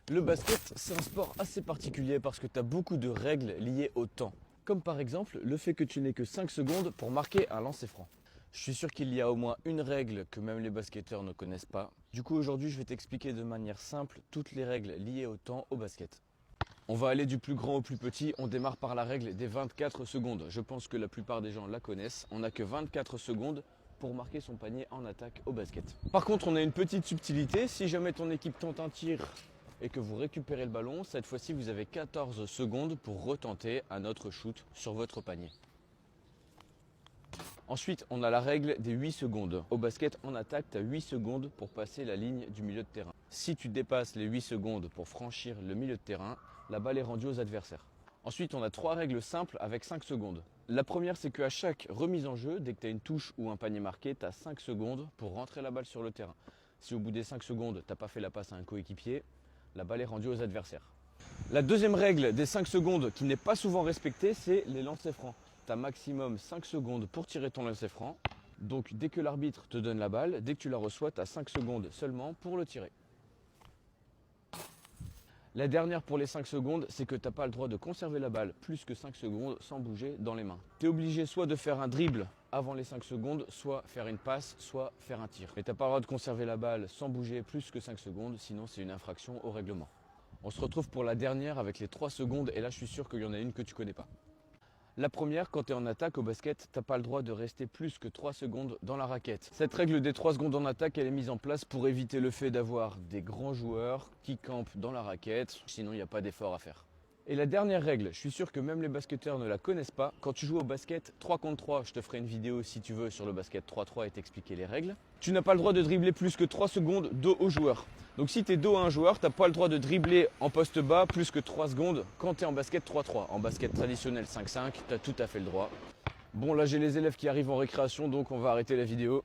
Le basket, c'est un sport assez particulier parce que tu as beaucoup de règles liées au temps. Comme par exemple le fait que tu n'aies que 5 secondes pour marquer un lancer franc. Je suis sûr qu'il y a au moins une règle que même les basketteurs ne connaissent pas. Du coup aujourd'hui je vais t'expliquer de manière simple toutes les règles liées au temps au basket. On va aller du plus grand au plus petit, on démarre par la règle des 24 secondes. Je pense que la plupart des gens la connaissent. On n'a que 24 secondes pour marquer son panier en attaque au basket. Par contre, on a une petite subtilité. Si jamais ton équipe tente un tir et que vous récupérez le ballon, cette fois-ci, vous avez 14 secondes pour retenter un autre shoot sur votre panier. Ensuite, on a la règle des 8 secondes. Au basket, en attaque, tu as 8 secondes pour passer la ligne du milieu de terrain. Si tu dépasses les 8 secondes pour franchir le milieu de terrain, la balle est rendue aux adversaires. Ensuite, on a 3 règles simples avec 5 secondes. La première, c'est qu'à chaque remise en jeu, dès que tu as une touche ou un panier marqué, tu as 5 secondes pour rentrer la balle sur le terrain. Si au bout des 5 secondes, tu n'as pas fait la passe à un coéquipier, la balle est rendue aux adversaires. La deuxième règle des 5 secondes qui n'est pas souvent respectée, c'est les lancers francs. Tu as maximum 5 secondes pour tirer ton lancer franc. Donc dès que l'arbitre te donne la balle, dès que tu la reçois, tu as 5 secondes seulement pour le tirer. La dernière pour les 5 secondes, c'est que tu n'as pas le droit de conserver la balle plus que 5 secondes sans bouger dans les mains. Tu es obligé soit de faire un dribble avant les 5 secondes, soit faire une passe, soit faire un tir. Mais tu n'as pas le droit de conserver la balle sans bouger plus que 5 secondes, sinon c'est une infraction au règlement. On se retrouve pour la dernière avec les 3 secondes et là je suis sûr qu'il y en a une que tu connais pas. La première, quand tu es en attaque au basket, tu n'as pas le droit de rester plus que 3 secondes dans la raquette. Cette règle des 3 secondes en attaque, elle est mise en place pour éviter le fait d'avoir des grands joueurs qui campent dans la raquette, sinon il n'y a pas d'effort à faire. Et la dernière règle, je suis sûr que même les basketteurs ne la connaissent pas. Quand tu joues au basket 3 contre 3, je te ferai une vidéo si tu veux sur le basket 3-3 et t'expliquer les règles. Tu n'as pas le droit de dribbler plus que 3 secondes dos au joueur. Donc si tu es dos à un joueur, tu n'as pas le droit de dribbler en poste bas plus que 3 secondes quand tu es en basket 3-3. En basket traditionnel 5-5, tu as tout à fait le droit. Bon là j'ai les élèves qui arrivent en récréation donc on va arrêter la vidéo.